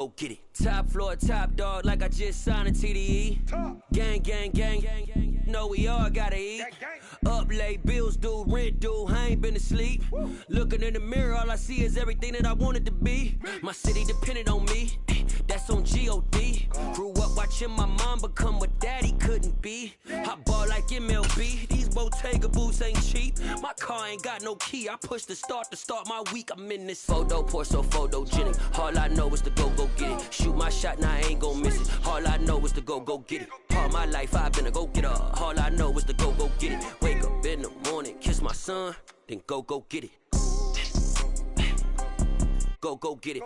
Go get it. Top floor, top dog, like I just signed a TDE. Gang, gang, gang, gang, gang. Know we all gotta eat. Up late, bills due, rent due, I ain't been asleep. Looking in the mirror, all I see is everything that I wanted to be. My city depended on me, that's on G.O.D. Grew up watching my mom become what daddy couldn't be. I ball like MLB, these Bottega boots ain't cheap. My car ain't got no key, I push the start to start my week. I'm in this photo, pour so photogenic. All I know is to go get it. Shoot my shot, now I ain't gon' miss it. All I know is to go get it. All my life I've been a go-getter. All I know is to go get it. Wake up in the morning, kiss my son, then go get it. Go get it.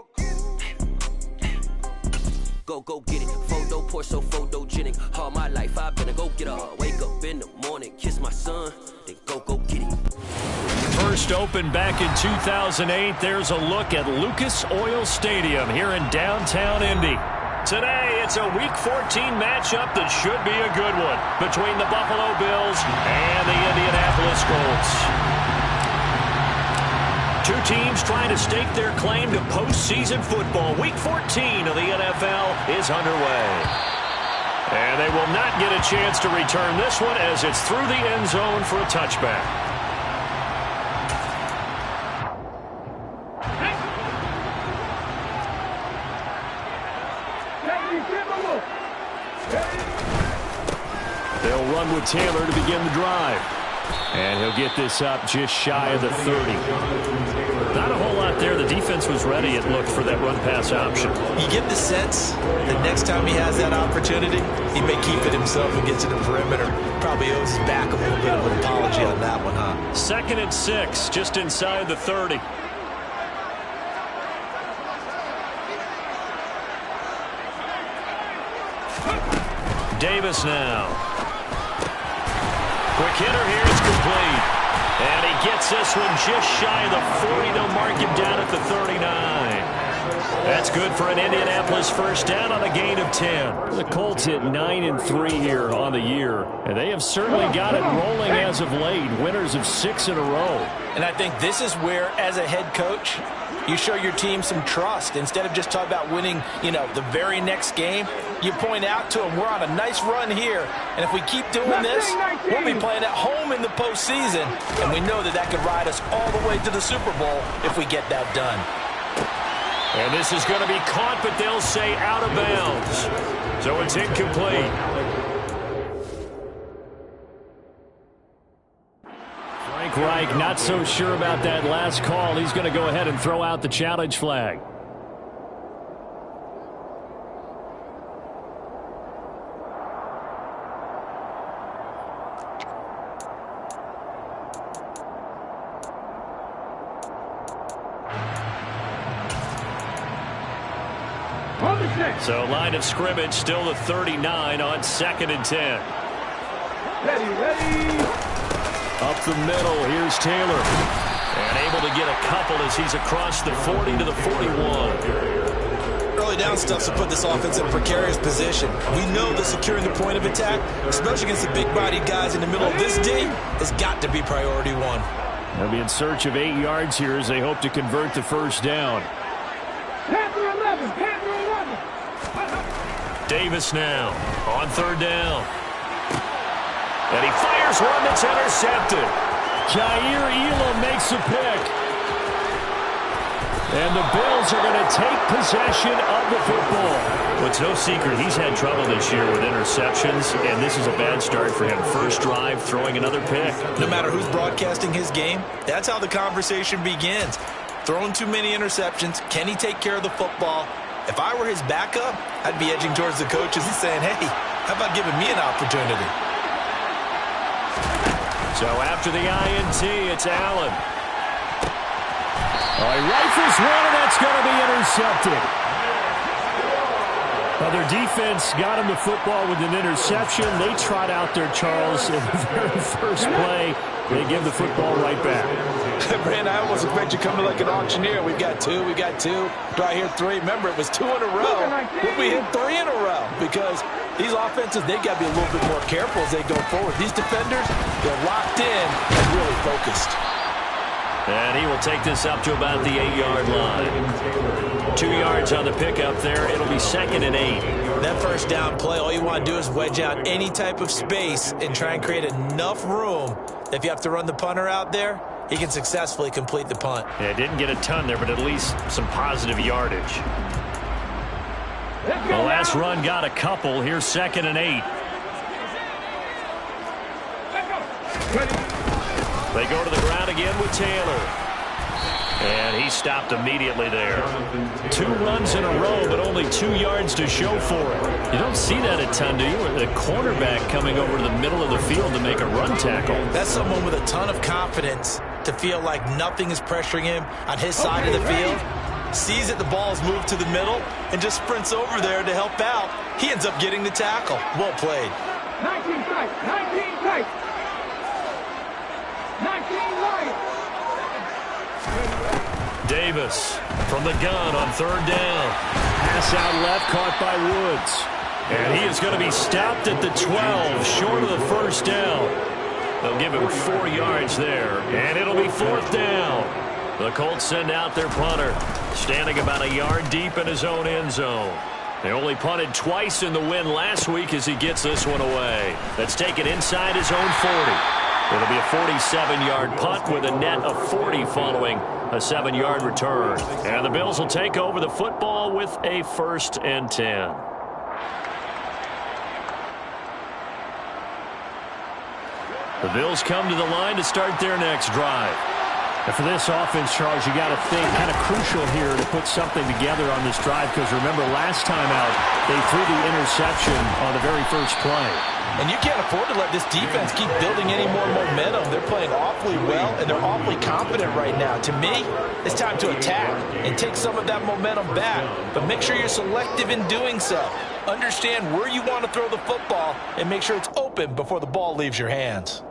Go get it. Photo, pour so photogenic. All my life I've been a go-getter. Wake up in the morning, kiss my son, then go get it. First opened back in 2008. There's a look at Lucas Oil Stadium here in downtown Indy. Today, it's a Week 14 matchup that should be a good one between the Buffalo Bills and the Indianapolis Colts. Two teams trying to stake their claim to postseason football. Week 14 of the NFL is underway. And they will not get a chance to return this one as it's through the end zone for a touchback. They'll run with Taylor to begin the drive. And he'll get this up just shy of the 30. Not a whole lot there. The defense was ready, it looked, for that run-pass option. You get the sense that next time he has that opportunity, he may keep it himself and get to the perimeter. Probably owes his back a little bit of an apology on that one, huh? 2nd and 6, just inside the 30. Davis now. Quick hitter here is complete. And he gets this one just shy of the 40. They'll mark him down at the 39. That's good for an Indianapolis first down on a gain of 10. The Colts hit 9-3 here on the year. And they have certainly got it rolling as of late. Winners of 6 in a row. And I think this is where, as a head coach, you show your team some trust. Instead of just talking about winning, the very next game, you point out to them, we're on a nice run here, and if we keep doing this, we'll be playing at home in the postseason, and we know that could ride us all the way to the Super Bowl if we get that done. And this is going to be caught, but they'll say out of bounds. So it's incomplete. Frank Reich not so sure about that last call. He's going to go ahead and throw out the challenge flag. So line of scrimmage still the 39 on 2nd and 10. Ready. Up the middle, here's Taylor. And able to get a couple as he's across the 40 to the 41. Early down stuff to put this offense in a precarious position. We know that securing the point of attack, especially against the big-bodied guys in the middle of this D, has got to be priority one. They'll be in search of 8 yards here as they hope to convert the first down. Panther 11. Davis now on 3rd down. And he fires one that's intercepted. Jair Elam makes a pick. And the Bills are going to take possession of the football. Well, it's no secret he's had trouble this year with interceptions, and this is a bad start for him. First drive, throwing another pick. No matter who's broadcasting his game, that's how the conversation begins. Throwing too many interceptions. Can he take care of the football? If I were his backup, I'd be edging towards the coaches and saying, hey, how about giving me an opportunity? So after the INT, it's Allen. He rifles one, and that's going to be intercepted. Well, their defense got him the football with an interception. They trot out there, Charles, in the very first play. They give the football right back. Brand, I almost expect you coming like an auctioneer. We've got two. Do I hear 3? Remember, it was 2 in a row. Would we hit 3 in a row? Because these offenses, they got to be a little bit more careful as they go forward. These defenders, they're locked in and really focused. And he will take this up to about the 8-yard line. 2 yards on the pickup there. It'll be 2nd and 8. That first down play, all you want to do is wedge out any type of space and try and create enough room that if you have to run the punter out there, he can successfully complete the punt. Yeah, didn't get a ton there, but at least some positive yardage. The last run got a couple. Here's 2nd and 8. They go to the ground again with Taylor. And he stopped immediately there. 2 runs in a row, but only 2 yards to show for it. You don't see that a ton, do you? The cornerback coming over to the middle of the field to make a run tackle. That's someone with a ton of confidence to feel like nothing is pressuring him on his side of the field. Sees that the ball is moved to the middle and just sprints over there to help out. He ends up getting the tackle. Well played. 19 tight, 19 tight. 19 right. Davis from the gun on 3rd down. Pass out left, caught by Woods. And he is going to be stopped at the 12, short of the first down. They'll give him 4 yards there, and it'll be 4th down. The Colts send out their punter, standing about a yard deep in his own end zone. They only punted twice in the win last week as he gets this one away. That's taken inside his own 40. It'll be a 47-yard punt with a net of 40 following a 7-yard return. And the Bills will take over the football with a 1st and 10. The Bills come to the line to start their next drive. And for this offense, Charles, you got to think kind of crucial here to put something together on this drive, because remember last time out they threw the interception on the very first play. And you can't afford to let this defense keep building any more momentum. They're playing awfully well, and they're awfully confident right now. To me, it's time to attack and take some of that momentum back. But make sure you're selective in doing so. Understand where you want to throw the football and make sure it's open before the ball leaves your hands.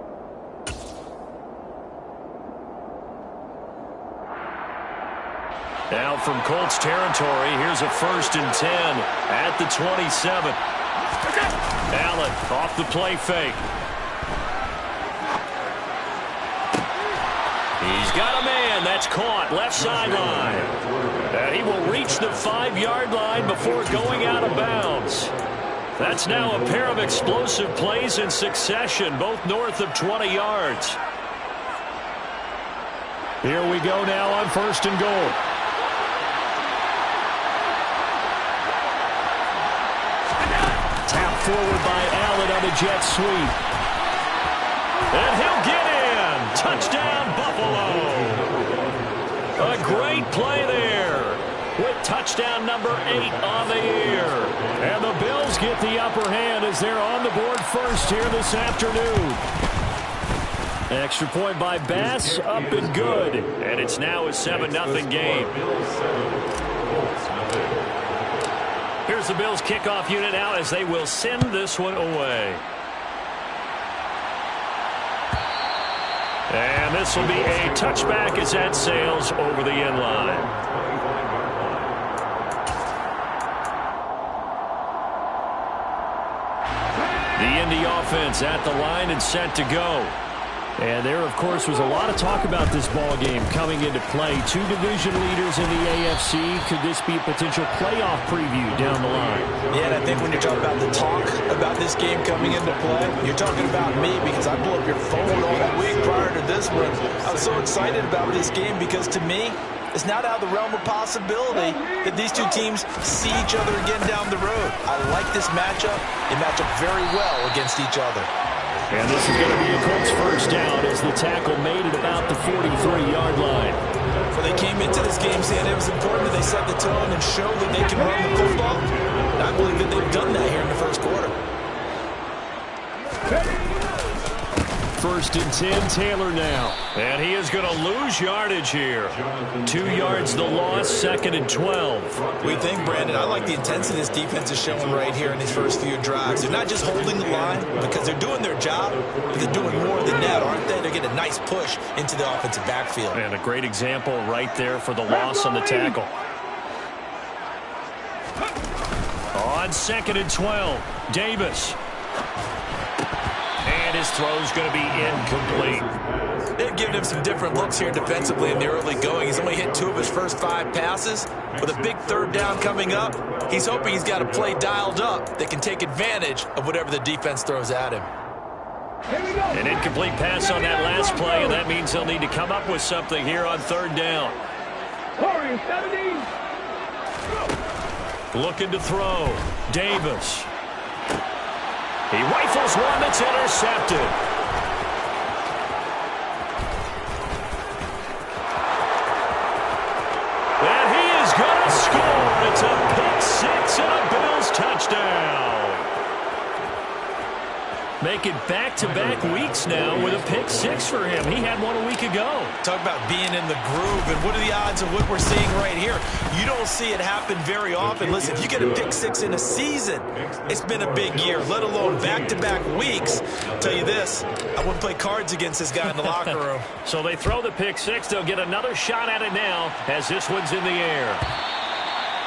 Now from Colts territory, here's a 1st and 10 at the 27. Allen off the play fake. He's got a man. That's caught. Left sideline. And he will reach the 5-yard line before going out of bounds. That's now a pair of explosive plays in succession, both north of 20 yards. Here we go now on 1st and goal. Tap forward by Allen on the jet sweep. And he'll get in. Touchdown, Buffalo. A great play there with touchdown number 8 on the year. And the Bills get the upper hand as they're on the board first here this afternoon. Extra point by Bass, up and good. And it's now a 7-0 game. Here's the Bills kickoff unit now as they will send this one away. And this will be a touchback as that sails over the end line. The Indy offense at the line and set to go. And there, of course, was a lot of talk about this ball game coming into play. 2 division leaders in the AFC. Could this be a potential playoff preview down the line? Yeah, and I think when you're talking about the talk about this game coming into play, you're talking about me, because I blew up your phone all week prior to this one. I was so excited about this game because, to me, it's not out of the realm of possibility that these two teams see each other again down the road. I like this matchup. They match up very well against each other. And this is going to be a Colts first down as the tackle made at about the 43-yard line. When they came into this game saying it was important that they set the tone and show that they can run the football, and I believe that they've done that here in the first quarter. 1st and 10, Taylor now. And he is going to lose yardage here. 2 yards the loss, 2nd and 12. We think, Brandon, I like the intensity this defense is showing right here in these first few drives. They're not just holding the line because they're doing their job, but they're doing more than that, aren't they? They're getting a nice push into the offensive backfield. And a great example right there for the loss on the tackle. On 2nd and 12, Davis. And his throw's going to be incomplete. They've given him some different looks here defensively in the early going. He's only hit 2 of his first 5 passes. With a big third down coming up, he's hoping he's got a play dialed up that can take advantage of whatever the defense throws at him. An incomplete pass on that last play, and that means they'll need to come up with something here on third down. Looking to throw. Davis. He rifles one that's intercepted. And he is going to score. It's a pick-6 and a Bills touchdown. Making back-to-back weeks now with a pick-6 for him. He had one a week ago. Talk about being in the groove, and what are the odds of what we're seeing right here? You don't see it happen very often. Listen, if you get a pick-6 in a season, it's been a big year, let alone back-to-back weeks. I'll tell you this, I wouldn't play cards against this guy in the locker room. So they throw the pick-6. They'll get another shot at it now as this one's in the air.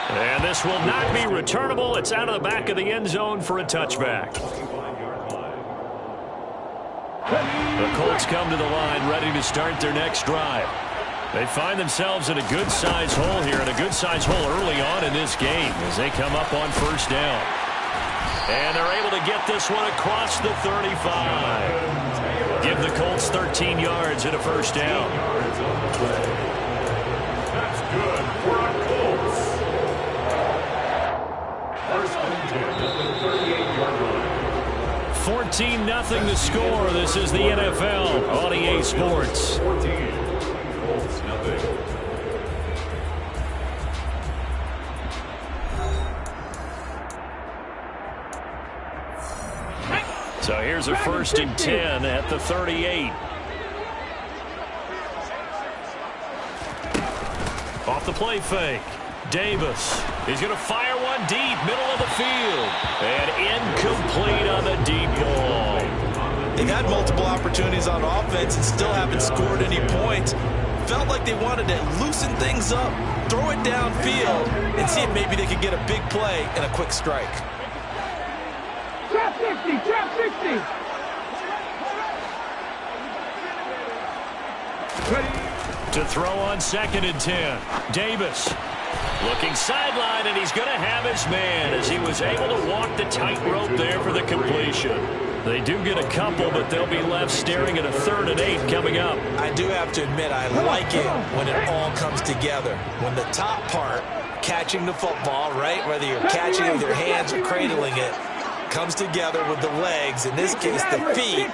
And this will not be returnable. It's out of the back of the end zone for a touchback. The Colts come to the line ready to start their next drive. They find themselves in a good-sized hole here, and a good-sized hole early on in this game as they come up on first down. And they're able to get this one across the 35. Give the Colts 13 yards and a first down. That's good for a Colts. First and 10 at the 38-yard line. 14-0 the score. This is the NFL on EA Sports. 14. Colts, nothing. So here's a first and 10 at the 38. Off the play fake. Davis. He's going to fire one deep, middle of the field. And incomplete on the deep ball. They've had multiple opportunities on offense and still haven't scored any points. Felt like they wanted to loosen things up, throw it downfield, and see if maybe they could get a big play and a quick strike. Trap 60, trap 60. To throw on second and 10. Davis. Looking sideline, and he's going to have his man as he was able to walk the tightrope there for the completion. They do get a couple, but they'll be left staring at a 3rd and 8 coming up. I do have to admit, I like it when it all comes together. When the top part, catching the football, right, whether you're catching it with your hands or cradling it, comes together with the legs, in this case the feet,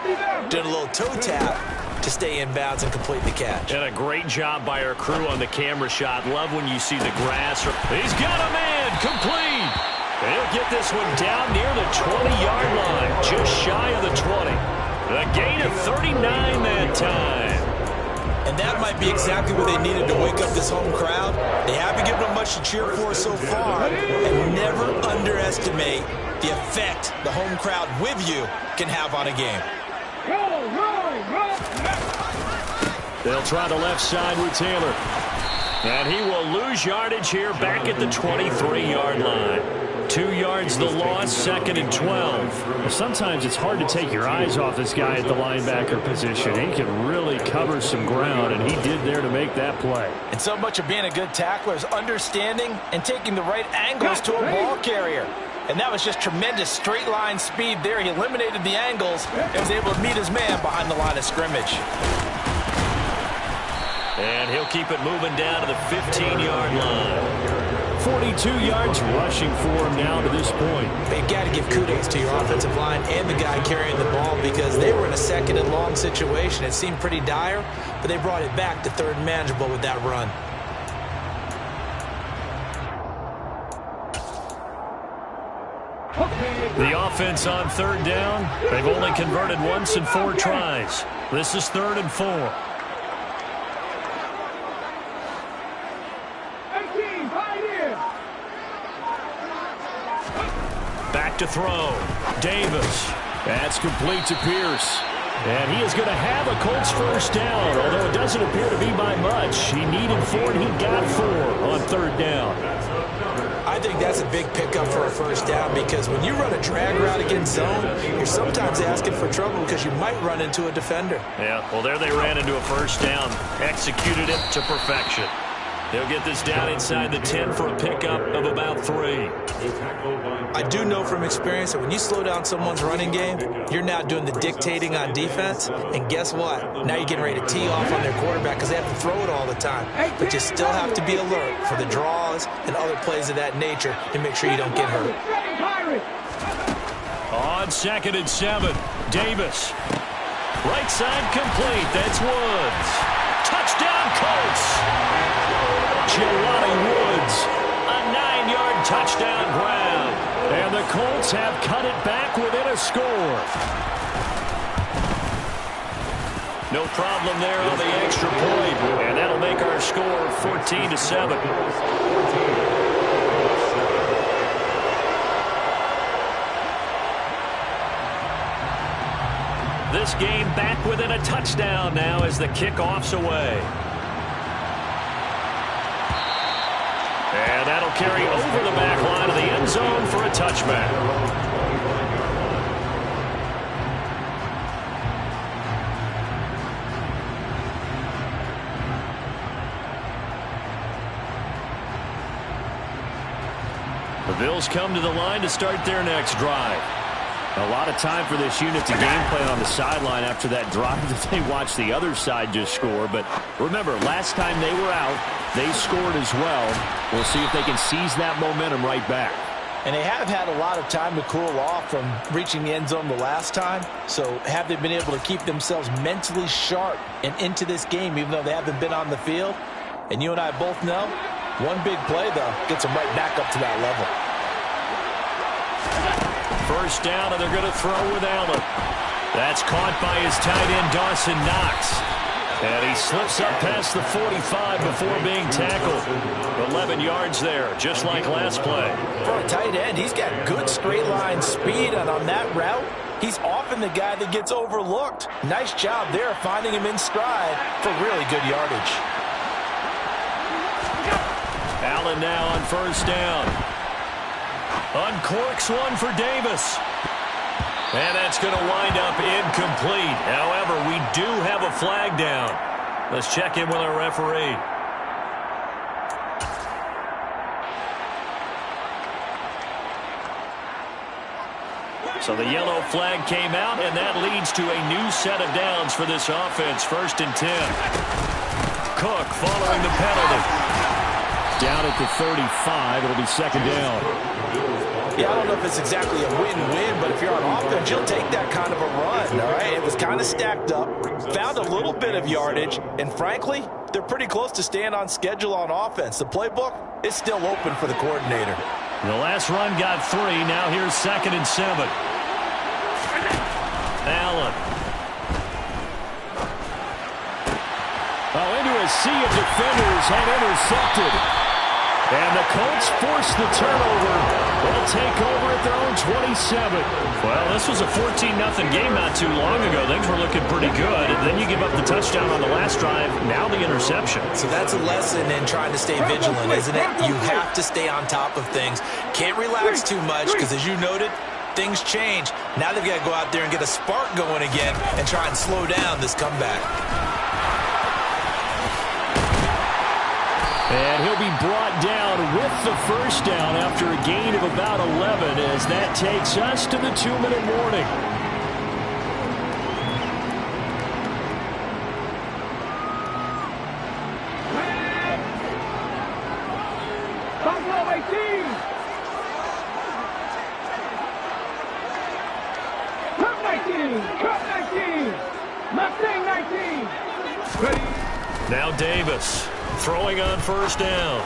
doing a little toe tap to stay in bounds and complete the catch. And a great job by our crew on the camera shot. Love when you see the grass. He's got a man, complete. And he'll get this one down near the 20-yard line, just shy of the 20. A gain of 39 that time. And that might be exactly what they needed to wake up this home crowd. They haven't given them much to cheer for so far, and never underestimate the effect the home crowd with you can have on a game. They'll try the left side with Taylor. And he will lose yardage here back at the 23-yard line. 2 yards the loss, 2nd and 12. Sometimes it's hard to take your eyes off this guy at the linebacker position. He can really cover some ground, and he did there to make that play. And so much of being a good tackler is understanding and taking the right angles to a ball carrier. And that was just tremendous straight line speed there. He eliminated the angles and was able to meet his man behind the line of scrimmage. And he'll keep it moving down to the 15-yard line. 42 yards rushing for him now to this point. They've got to give kudos to your offensive line and the guy carrying the ball because they were in a 2nd and long situation. It seemed pretty dire, but they brought it back to 3rd and manageable with that run. The offense on 3rd down. They've only converted once in 4 tries. This is 3rd and 4. Back to throw. Davis. That's complete to Pierce. And he is going to have a Colts first down, although it doesn't appear to be by much. He needed 4, and he got 4 on 3rd down. I think that's a big pickup for a first down because when you run a drag route against zone, you're sometimes asking for trouble because you might run into a defender. Yeah, well, there they ran into a first down. Executed it to perfection. They'll get this down inside the 10 for a pickup of about 3. I do know from experience that when you slow down someone's running game, you're now doing the dictating on defense. And guess what? Now you're getting ready to tee off on their quarterback because they have to throw it all the time. But you still have to be alert for the draws and other plays of that nature to make sure you don't get hurt. On 2nd and 7, Davis. Right side complete. That's Woods. Touchdown, Colts. Jelani Woods, a 9-yard touchdown grab. And the Colts have cut it back within a score. No problem there on the extra point. And that'll make our score 14-7. This game back within a touchdown now as the kickoff's away. And that'll carry over the back line of the end zone for a touchback. The Bills come to the line to start their next drive. A lot of time for this unit to game plan on the sideline after that drive that they watched the other side just score. But remember, last time they were out, they scored as well. We'll see if they can seize that momentum right back. And they have had a lot of time to cool off from reaching the end zone the last time. So have they been able to keep themselves mentally sharp and into this game, even though they haven't been on the field? And you and I both know, one big play, though, gets them right back up to that level. First down, and they're going to throw with Allen. That's caught by his tight end, Dawson Knox. And he slips up past the 45 before being tackled. 11 yards there, just like last play. For a tight end, he's got good straight line speed, and on that route, he's often the guy that gets overlooked. Nice job there finding him in stride for really good yardage. Allen now on first down. Uncorks one for Davis. And that's going to wind up incomplete. However, we do have a flag down. Let's check in with our referee. So the yellow flag came out, and that leads to a new set of downs for this offense. 1st and 10. Cook following the penalty. Down at the 35, it'll be 2nd down. Yeah, I don't know if it's exactly a win-win, but if you're on offense, you'll take that kind of a run, all right? It was kind of stacked up, found a little bit of yardage, and frankly, they're pretty close to staying on schedule on offense. The playbook is still open for the coordinator. The last run got 3. Now here's 2nd and 7. Allen. Oh, into a sea of defenders and intercepted. And the Colts force the turnover. They'll take over at their own 27. Well, this was a 14-0 game not too long ago. Things were looking pretty good. And then you give up the touchdown on the last drive. Now the interception. So that's a lesson in trying to stay vigilant, isn't it? You have to stay on top of things. Can't relax too much because, as you noted, things change. Now they've got to go out there and get a spark going again and try and slow down this comeback. And he'll be brought down with the first down after a gain of about 11 as that takes us to the 2-minute warning. Buffalo 18. Cup 19. Cup 19. Mustang 19. Ready. Now Davis throwing on first down.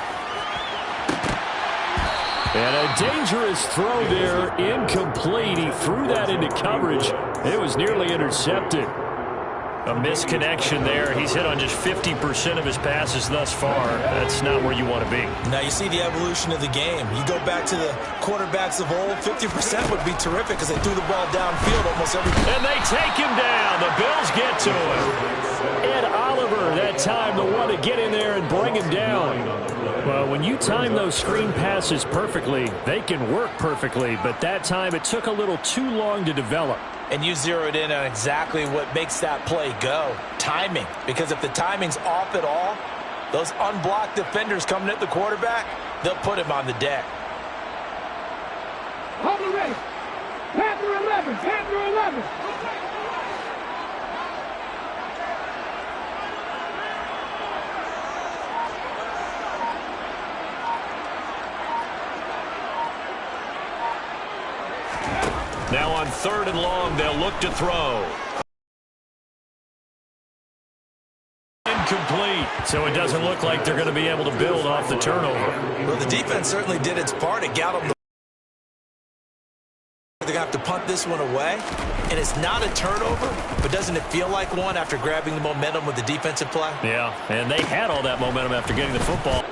And a dangerous throw there, incomplete. He threw that into coverage. It was nearly intercepted. A misconnection there. He's hit on just 50% of his passes thus far. That's not where you want to be. Now you see the evolution of the game. You go back to the quarterbacks of old, 50% would be terrific because they threw the ball downfield almost every time. And they take him down. The Bills get to him. Ed Oliver, that time the one to get in there and bring him down. Well, when you time those screen passes perfectly, they can work perfectly, but that time it took a little too long to develop. And you zeroed in on exactly what makes that play go, timing. Because if the timing's off at all, those unblocked defenders coming at the quarterback, they'll put him on the deck. Hold the ready. Panther 11. Panther 11. Now on 3rd and long, they'll look to throw. Incomplete. So it doesn't look like they're going to be able to build off the turnover. Well, the defense certainly did its part. It got them. They're going to have to punt this one away. And it's not a turnover, but doesn't it feel like one after grabbing the momentum with the defensive play? Yeah, and they had all that momentum after getting the football.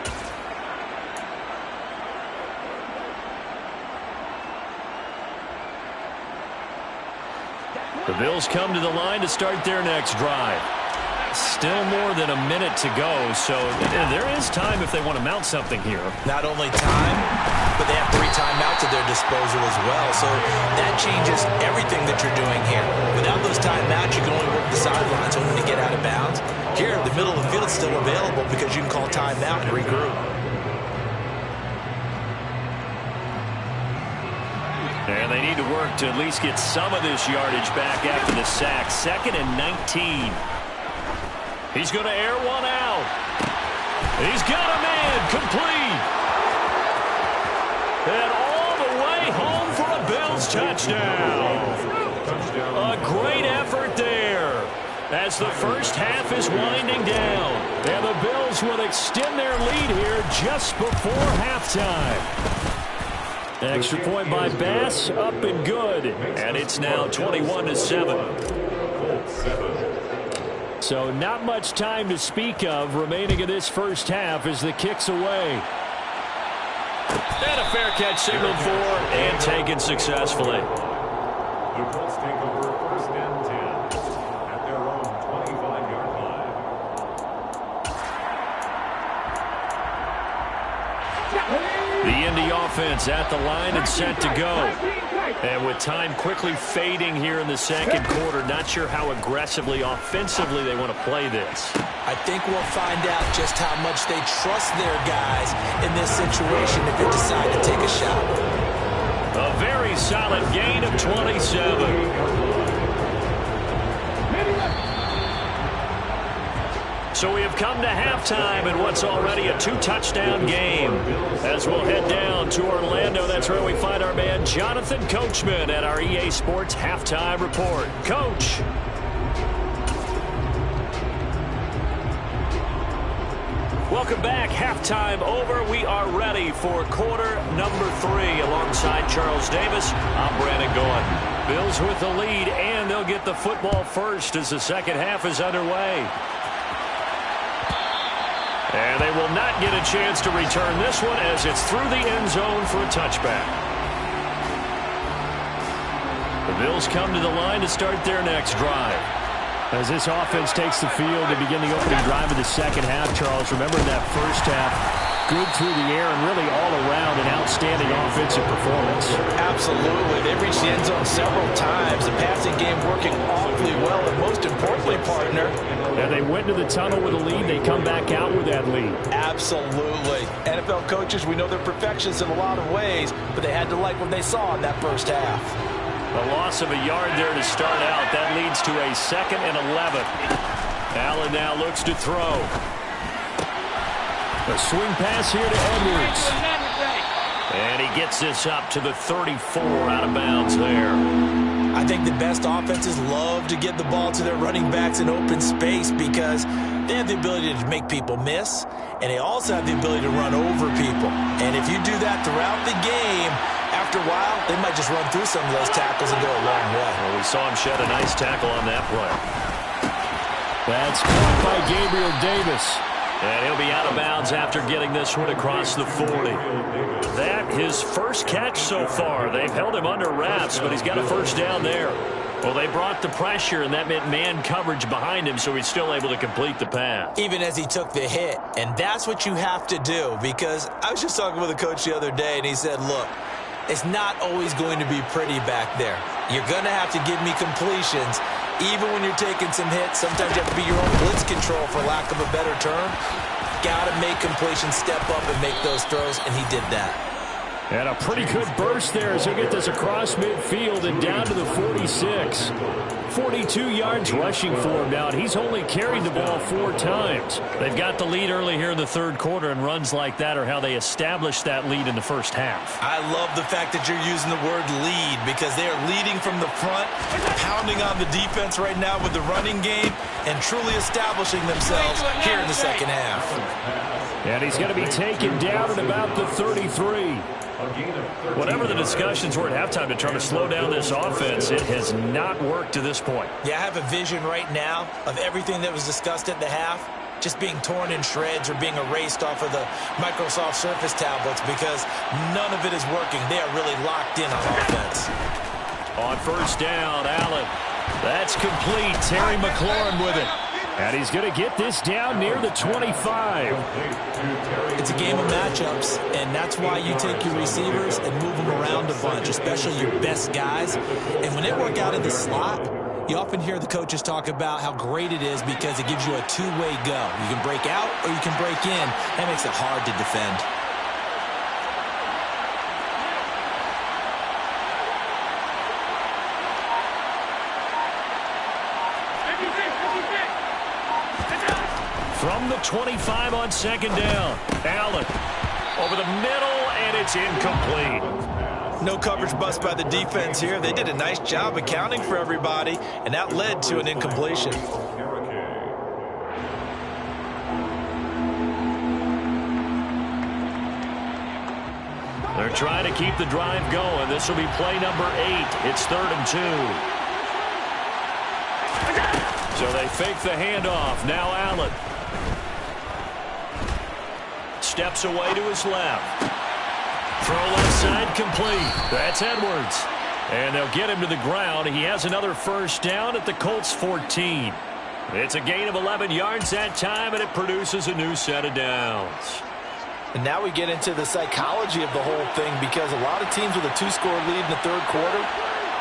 The Bills come to the line to start their next drive. Still more than a minute to go, so there is time if they want to mount something here. Not only time, but they have 3 timeouts at their disposal as well. So that changes everything that you're doing here. Without those timeouts, you can only work the sidelines hoping to get out of bounds. Here, the middle of the field is still available because you can call timeout and regroup. And they need to work to at least get some of this yardage back after the sack. 2nd and 19. He's going to air one out. He's got a man complete. And all the way home for a Bills touchdown. A great effort there as the first half is winding down. And the Bills will extend their lead here just before halftime. Extra point by Bass, up and good. And it's now 21-7. So not much time to speak of remaining in this first half as the kick's away. And a fair catch signaled for and taken successfully. The Colts take over 1st and 10 at their own 25-yard line. The Indy offense at the line and set to go. And with time quickly fading here in the second quarter, not sure how aggressively, offensively they want to play this. I think we'll find out just how much they trust their guys in this situation if they decide to take a shot. A very solid gain of 27. So we have come to halftime in what's already a 2-touchdown game. As we'll head down to Orlando, that's where we find our man Jonathan Coachman at our EA Sports Halftime Report. Coach. Welcome back. Halftime over. We are ready for quarter number 3 alongside Charles Davis. I'm Brandon Goen. Bills with the lead, and they'll get the football first as the second half is underway. And they will not get a chance to return this one as it's through the end zone for a touchback. The Bills come to the line to start their next drive. As this offense takes the field to begin the opening drive of the second half, Charles, remember in that first half, good through the air and really all around an outstanding offensive performance. Absolutely. They reached the end zone several times. The passing game working awfully well, and most importantly, partner, and they went to the tunnel with a lead. They come back out with that lead. Absolutely. NFL coaches, we know they're perfectionists in a lot of ways, but they had to like what they saw in that first half. A loss of a yard there to start out. That leads to a 2nd and 11. Allen now looks to throw. A swing pass here to Edwards. And he gets this up to the 34 out of bounds there. I think the best offenses love to get the ball to their running backs in open space because they have the ability to make people miss, and they also have the ability to run over people. And if you do that throughout the game, after a while, they might just run through some of those tackles and go a long way. Well, we saw him shed a nice tackle on that play. That's caught by Gabriel Davis. And he'll be out of bounds after getting this one across the 40. That his first catch so far. They've held him under wraps, but he's got a first down there. Well, they brought the pressure, and that meant man coverage behind him, so he's still able to complete the pass. Even as he took the hit, and that's what you have to do, because I was just talking with a coach the other day, and he said, look, it's not always going to be pretty back there. You're going to have to give me completions. Even when you're taking some hits, sometimes you have to be your own blitz control, for lack of a better term. Got to make completions, step up, and make those throws, and he did that. And a pretty good burst there as he'll get this across midfield and down to the 46. 42 yards rushing for him now, and he's only carried the ball 4 times. They've got the lead early here in the third quarter, and runs like that are how they established that lead in the first half. I love the fact that you're using the word lead, because they are leading from the front, pounding on the defense right now with the running game, and truly establishing themselves here in the second half. And he's going to be taken down at about the 33. Whatever the discussions were at halftime to try to slow down this offense, it has not worked to this point. Yeah, I have a vision right now of everything that was discussed at the half just being torn in shreds or being erased off of the Microsoft Surface tablets, because none of it is working. They are really locked in on offense. On first down, Allen. That's complete. Terry McLaurin with it. And he's going to get this down near the 25. It's a game of matchups, and that's why you take your receivers and move them around a bunch, especially your best guys. And when they work out in the slot, you often hear the coaches talk about how great it is because it gives you a two-way go. You can break out or you can break in. That makes it hard to defend. From the 25 on second down, Allen over the middle, and it's incomplete. No coverage bust by the defense here. They did a nice job accounting for everybody, and that led to an incompletion. They're trying to keep the drive going. This will be play number 8. It's 3rd and 2. So they fake the handoff. Now Allen steps away to his left. Throw left side complete. That's Edwards. And they'll get him to the ground. He has another first down at the Colts 14. It's a gain of 11 yards that time, and it produces a new set of downs. And now we get into the psychology of the whole thing, because a lot of teams with a 2-score lead in the third quarter,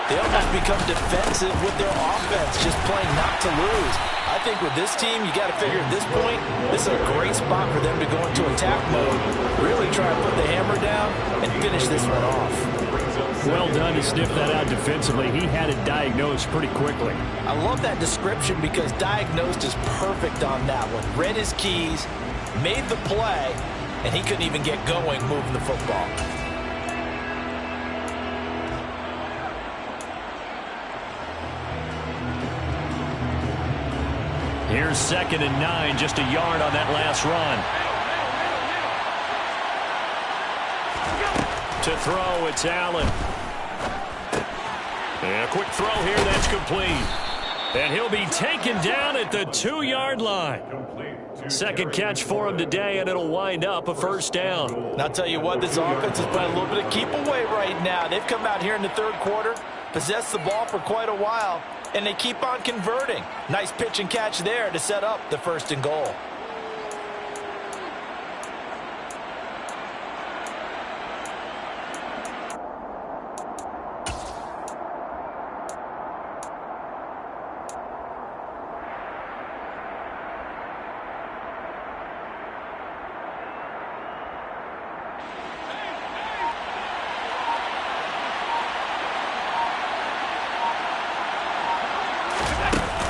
they almost become defensive with their offense, just playing not to lose. I think with this team, you got to figure at this point, this is a great spot for them to go into attack mode, really try to put the hammer down and finish this one off. Well done to sniff that out defensively. He had it diagnosed pretty quickly. I love that description, because diagnosed is perfect on that one. Read his keys, made the play, and he couldn't even get going moving the football. Here's 2nd and 9, just a yard on that last run. To throw, it's Allen. And a quick throw here, that's complete. And he'll be taken down at the 2-yard line. Second catch for him today, and it'll wind up a first down. And I'll tell you what, this offense is playing a little bit of keep away right now. They've come out here in the third quarter, possessed the ball for quite a while, and they keep on converting. Nice pitch and catch there to set up the 1st and goal.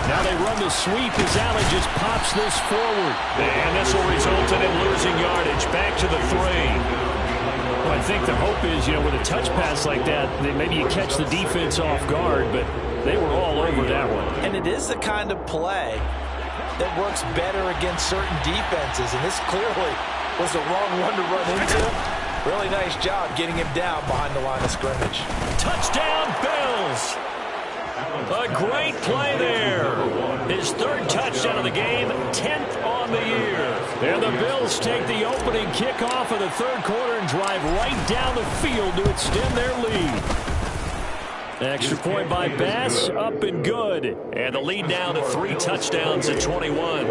Now they run the sweep as Allen just pops this forward. And this will result in him losing yardage. Back to the 3. Well, I think the hope is, with a touch pass like that, maybe you catch the defense off guard, but they were all over that one. And it is the kind of play that works better against certain defenses, and this clearly was the wrong one to run into. Really nice job getting him down behind the line of scrimmage. Touchdown, Bills! A great play there. His 3rd touchdown of the game, 10th on the year. And the Bills take the opening kickoff of the third quarter and drive right down the field to extend their lead. Extra point by Bass, up and good. And the lead now to 3 touchdowns at 21.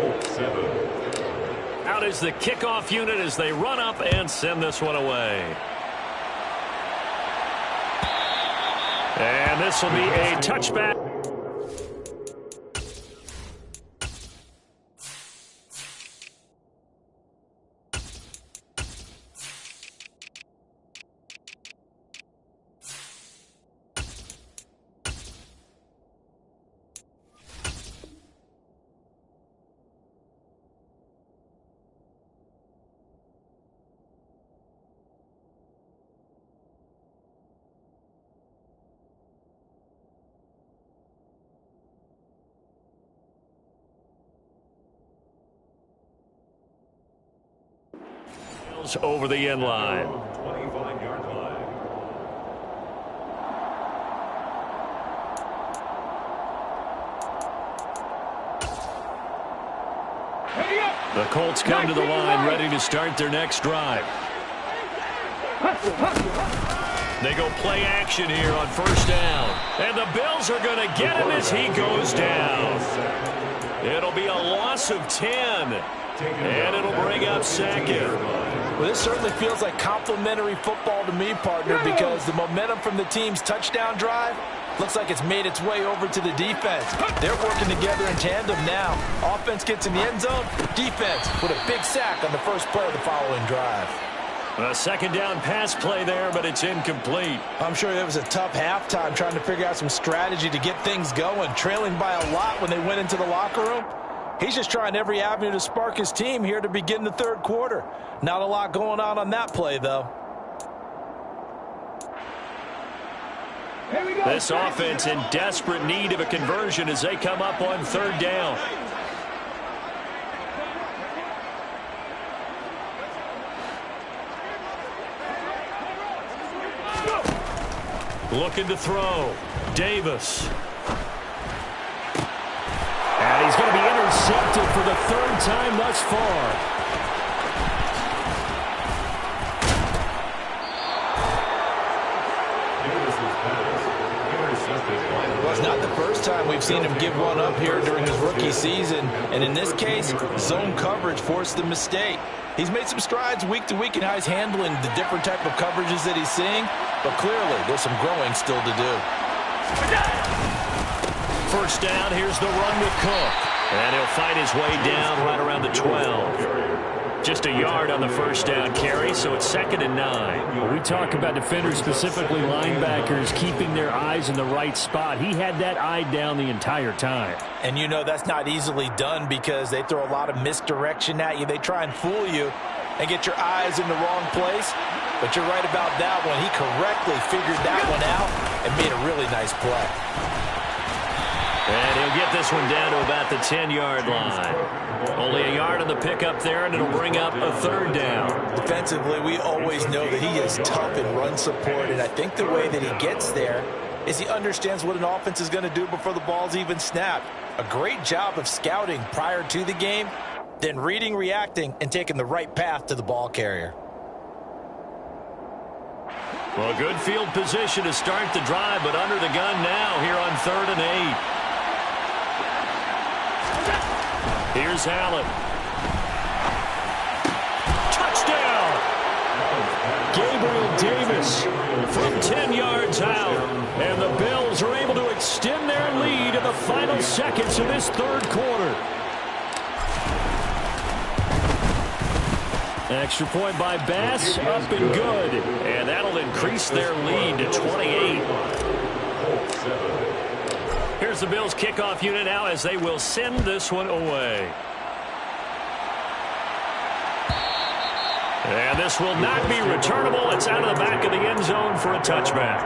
Out is the kickoff unit as they run up and send this one away. And this will be a touchback. Over the end line. 25-yard line. The Colts come to the line ready to start their next drive. They go play action here on first down. And the Bills are going to get him as he goes down. It'll be a loss of 10. And it'll bring up second. Well, this certainly feels like complimentary football to me, partner, because the momentum from the team's touchdown drive looks like it's made its way over to the defense. They're working together in tandem now. Offense gets in the end zone. Defense with a big sack on the first play of the following drive. A second down pass play there, but it's incomplete. I'm sure it was a tough halftime trying to figure out some strategy to get things going, trailing by a lot when they went into the locker room. He's just trying every avenue to spark his team here to begin the third quarter. Not a lot going on that play, though. This offense in desperate need of a conversion as they come up on third down. Looking to throw. Davis. And he's going to be intercepted for the third time thus far. Well, it's not the first time we've seen him give one up here during his rookie season. And in this case, zone coverage forced the mistake. He's made some strides week to week in how he's handling the different type of coverages that he's seeing. But clearly, there's some growing still to do. First down, here's the run with Cook. And he'll fight his way down right around the 12. Just a yard on the first down carry, so it's 2nd and 9. When we talk about defenders, specifically linebackers, keeping their eyes in the right spot. He had that eye down the entire time. And you know that's not easily done because they throw a lot of misdirection at you. They try and fool you and get your eyes in the wrong place. But you're right about that one. He correctly figured that one out and made a really nice play. And he'll get this one down to about the 10-yard line. Only a yard on the pickup there, and it'll bring up a third down. Defensively, we always know that he is tough in run support, and I think the way that he gets there is he understands what an offense is going to do before the ball's even snapped. A great job of scouting prior to the game, then reading, reacting, and taking the right path to the ball carrier. Well, good field position to start the drive, but under the gun now here on 3rd and 8. Here's Allen. Touchdown! Gabriel Davis from 10 yards out. And the Bills are able to extend their lead in the final seconds of this third quarter. Extra point by Bass, up and good. And that'll increase their lead to 28. Here's the Bills kickoff unit now as they will send this one away. And this will not be returnable. It's out of the back of the end zone for a touchback.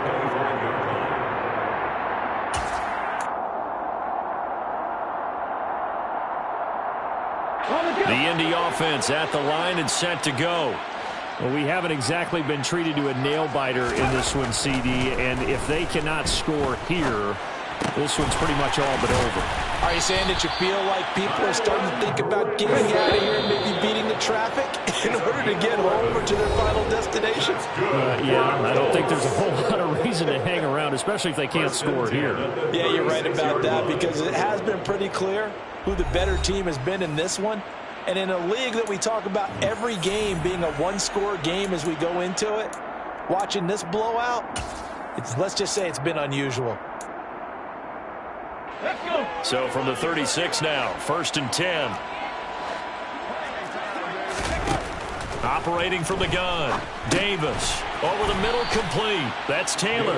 The Indy offense at the line and set to go. Well, we haven't exactly been treated to a nail-biter in this one, CD, and if they cannot score here, this one's pretty much all but over. Are you saying that you feel like people are starting to think about getting out of here and maybe beating the traffic in order to get home or to their final destination? Yeah, I don't think there's a whole lot of reason to hang around around, especially if they can't score here. Yeah, you're right about that, because it has been pretty clear who the better team has been in this one. And in a league that we talk about every game being a one-score game as we go into it, watching this blowout, let's just say it's been unusual. Let's go. So from the 36 now, 1st and 10. Operating from the gun, Davis. Over the middle, complete. That's Taylor.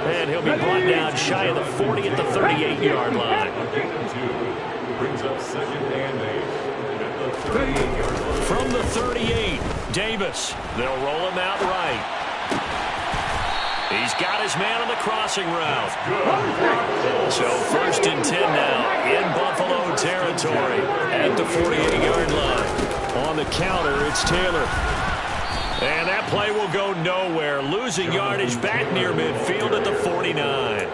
And he'll be brought down shy of the 40 at the 38-yard line. Brings up 2nd and 8 at the 38-yard line. From the 38, Davis. They'll roll him out right. He's got his man on the crossing route. So 1st and 10 now in Buffalo territory at the 48-yard line. On the counter, it's Taylor. And that play will go nowhere. Losing yardage back near midfield at the 49.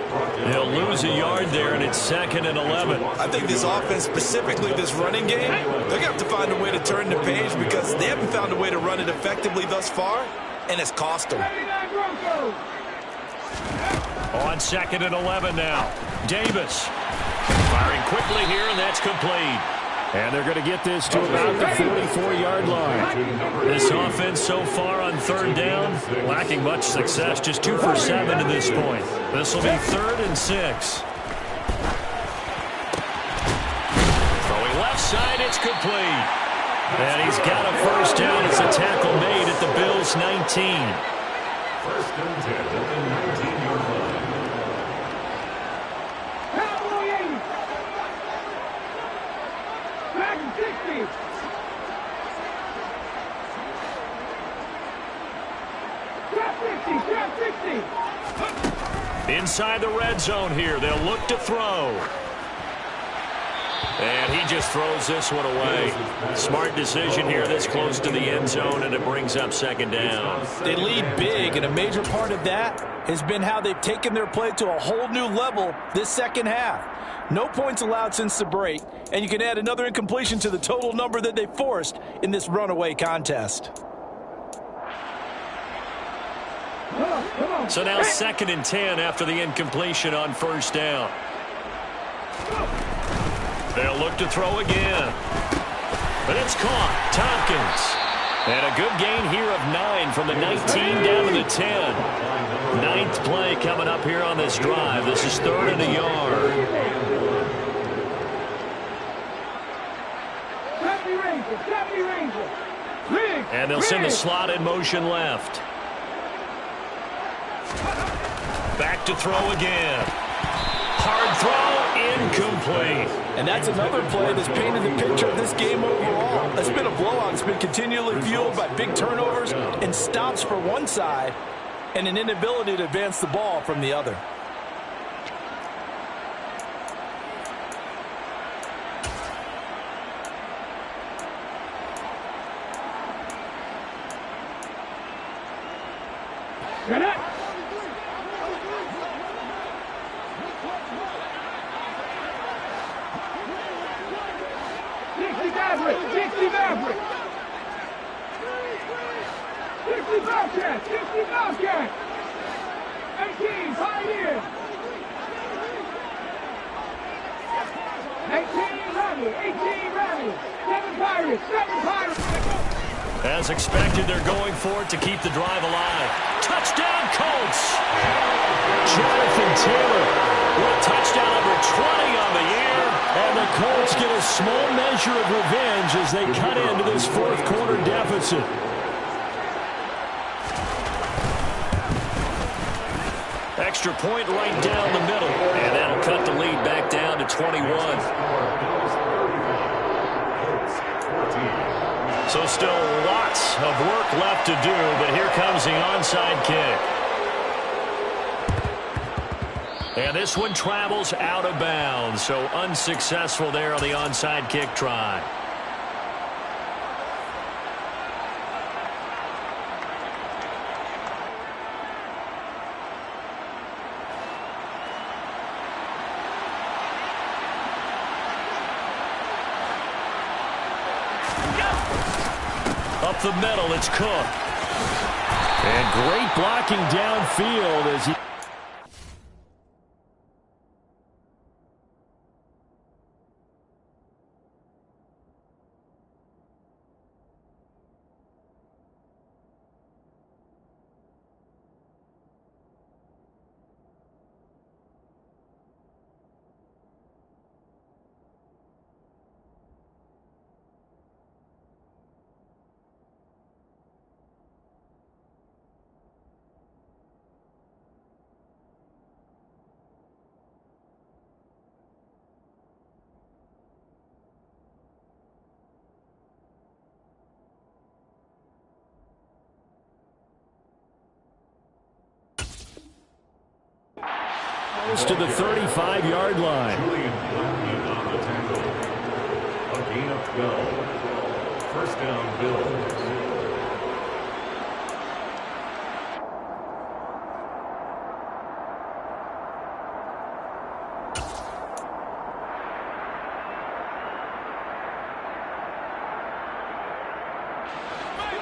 They'll lose a yard there, and it's 2nd and 11. I think this offense, specifically this running game, they're going to have to find a way to turn the page, because they haven't found a way to run it effectively thus far, and it's cost them. On 2nd and 11 now. Davis firing quickly here, and that's complete. And they're going to get this to about the 44-yard line. This offense so far on 3rd down, lacking much success. Just 2 for 7 to this point. This will be 3rd and 6. Throwing left side, it's complete. And he's got a 1st down. It's a tackle made at the Bills' 19. 1st and 10 at the 19-yard line. Inside the red zone here. They'll look to throw. And he just throws this one away. Smart decision here this close to the end zone, and it brings up 2nd down. They lead big, and a major part of that has been how they've taken their play to a whole new level this second half. No points allowed since the break, and you can add another incompletion to the total number that they forced in this runaway contest. So now 2nd and 10 after the incompletion on 1st down. They'll look to throw again. But it's caught. Tompkins. And a good gain here of 9 from the 19 down to the 10. 9th play coming up here on this drive. This is 3rd and a yard. And they'll send the slot in motion left. Back to throw again. Hard throw, incomplete. And that's another play that's painted the picture of this game overall. It's been a blowout. It's been continually fueled by big turnovers and stops for one side and an inability to advance the ball from the other. Get it! Dixie Maverick! 60 Bobcat! 60 Bobcat! 18 Pioneer! 18 Rebel! 18 Rebel! 7 Pirates! 7 Pirates! As expected, they're going for it to keep the drive alive. Touchdown, Colts! Jonathan Taylor with touchdown number 20 on the year. And the Colts get a small measure of revenge as they cut into this 4th quarter deficit. Extra point right down the middle. And that'll cut the lead back down to 21. So still lots of work left to do, but here comes the onside kick. And this one travels out of bounds, so unsuccessful there on the onside kick try. Up the middle, it's Cook. And great blocking downfield as he... Bills to the 35-yard line. Julian on the tackle. A gain of 12. First down, Bills.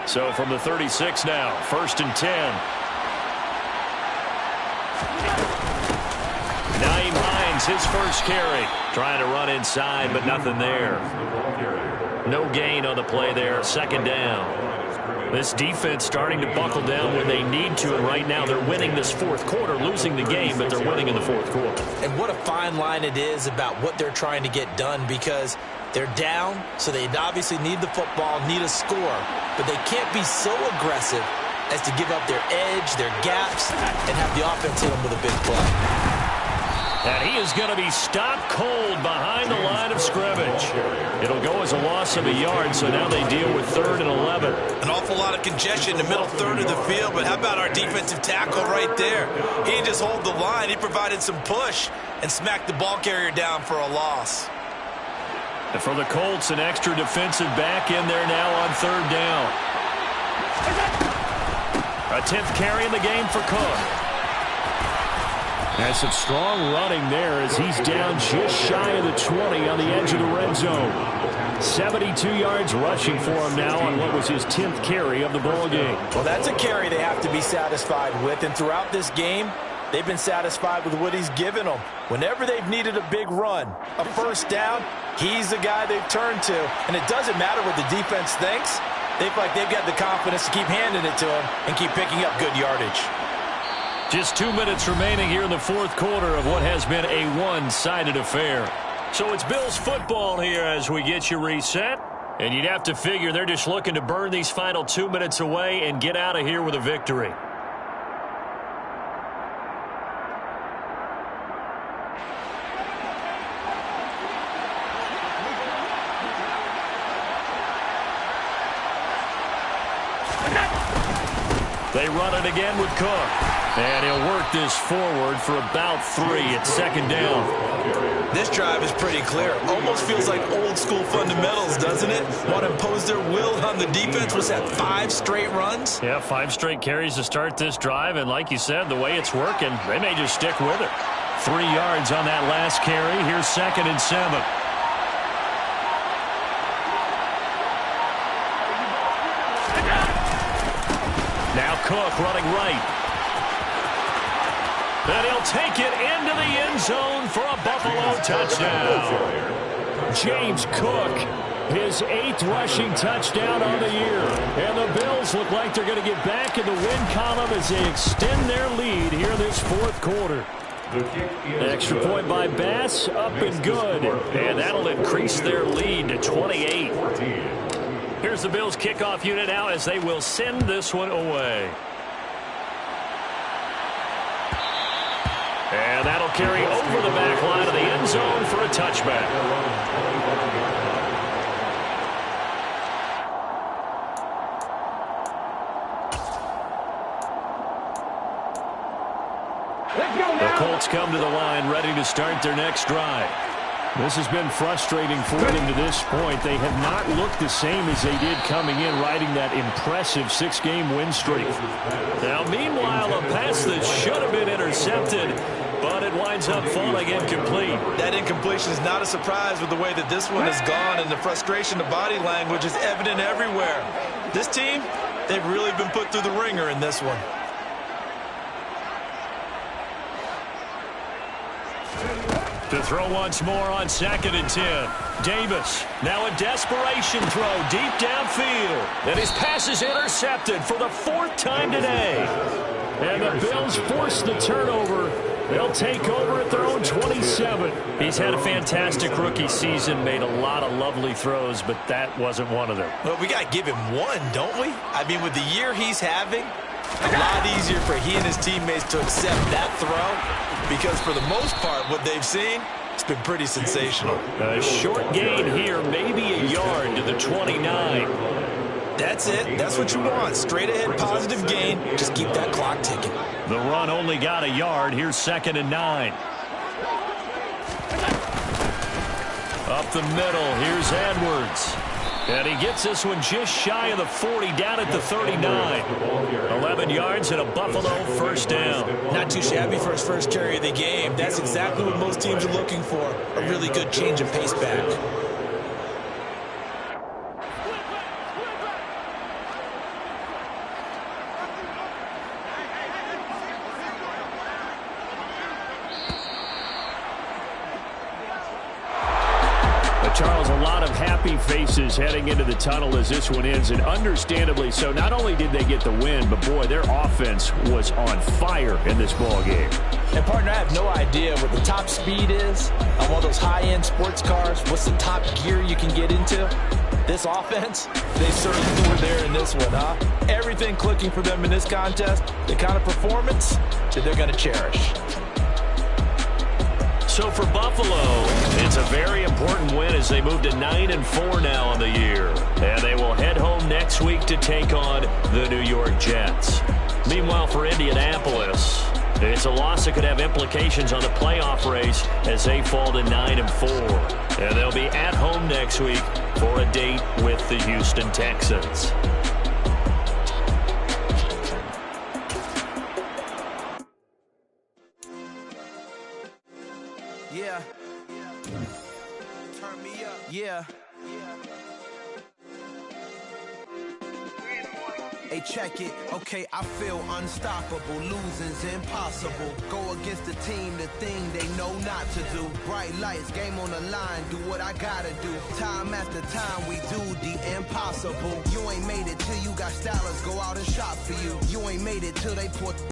So from the 36 now, 1st and 10. Naeem Hines, his first carry. Trying to run inside, but nothing there. No gain on the play there, 2nd down. This defense starting to buckle down when they need to, and right now they're winning this 4th quarter, losing the game, but they're winning in the 4th quarter. And what a fine line it is about what they're trying to get done, because they're down, so they obviously need the football, need a score, but they can't be so aggressive as to give up their edge, their gaps, and have the offense hit them with a big play. And he is going to be stopped cold behind the line of scrimmage. It'll go as a loss of a yard, so now they deal with 3rd and 11. An awful lot of congestion in the middle third of the field, but how about our defensive tackle right there? He didn't just hold the line, he provided some push and smacked the ball carrier down for a loss. And for the Colts, an extra defensive back in there now on 3rd down. A 10th carry in the game for Cook. And some strong running there as he's down just shy of the 20 on the edge of the red zone. 72 yards rushing for him now on what was his 10th carry of the ball game. Well, that's a carry they have to be satisfied with, and throughout this game, they've been satisfied with what he's given them. Whenever they've needed a big run, a 1st down, he's the guy they've turned to. And it doesn't matter what the defense thinks. They feel like they've got the confidence to keep handing it to him and keep picking up good yardage. Just 2 minutes remaining here in the 4th quarter of what has been a one-sided affair. So it's Bills football here as we get you reset. And you'd have to figure they're just looking to burn these final 2 minutes away and get out of here with a victory. They run it again with Cook. And he'll work this forward for about 3 at 2nd down. This drive is pretty clear. Almost feels like old school fundamentals, doesn't it? Want to impose their will on the defense. Was that 5 straight runs? Yeah, 5 straight carries to start this drive. And like you said, the way it's working, they may just stick with it. 3 yards on that last carry. Here's 2nd and 7. Now Cook running right. And he'll take it into the end zone for a Buffalo touchdown. James Cook, his 8th rushing touchdown on the year. And the Bills look like they're going to get back in the win column as they extend their lead here this 4th quarter. Extra point by Bass, up and good. And that'll increase their lead to 28. Here's the Bills kickoff unit now as they will send this one away. And that'll carry over the back line of the end zone for a touchback. The Colts come to the line ready to start their next drive. This has been frustrating for them to this point. They have not looked the same as they did coming in, riding that impressive 6-game win streak. Now, meanwhile, a pass that should have been intercepted, but it winds up falling incomplete. That incompletion is not a surprise with the way that this one has gone, and the frustration of body language is evident everywhere. This team, they've really been put through the ringer in this one. To throw once more on 2nd and 10. Davis, now a desperation throw deep downfield. And his pass is intercepted for the 4th time today. And the Bills force the turnover. They'll take over at their own 27. He's had a fantastic rookie season, made a lot of lovely throws, but that wasn't one of them. Well, we got to give him one, don't we? I mean, with the year he's having, a lot easier for he and his teammates to accept that throw, because for the most part, what they've seen, it's been pretty sensational. A short gain here, maybe a yard to the 29. That's it. That's what you want. Straight ahead positive gain. Just keep that clock ticking. The run only got a yard. Here's 2nd and 9. Up the middle, here's Edwards. And he gets this one just shy of the 40, down at the 39. 11 yards and a Buffalo first down. Not too shabby for his first carry of the game. That's exactly what most teams are looking for, a really good change of pace back. Charles, a lot of happy faces heading into the tunnel as this one ends, and understandably so. Not only did they get the win, but boy, their offense was on fire in this ball game. And partner, I have no idea what the top speed is on one of those high-end sports cars. What's the top gear you can get into? This offense, they certainly were there in this one, huh? Everything clicking for them in this contest, the kind of performance that they're going to cherish. So for Buffalo, it's a very important win as they move to 9-4 now on the year. And they will head home next week to take on the New York Jets. Meanwhile, for Indianapolis, it's a loss that could have implications on the playoff race as they fall to 9-4. And they'll be at home next week for a date with the Houston Texans. Yeah. Turn me up. Yeah. Hey, check it. Okay, I feel unstoppable. Losing's impossible. Go against the team, the thing they know not to do. Bright lights, game on the line. Do what I gotta do. Time after time, we do the impossible. You ain't made it till you got stylers go out and shop for you. You ain't made it till they put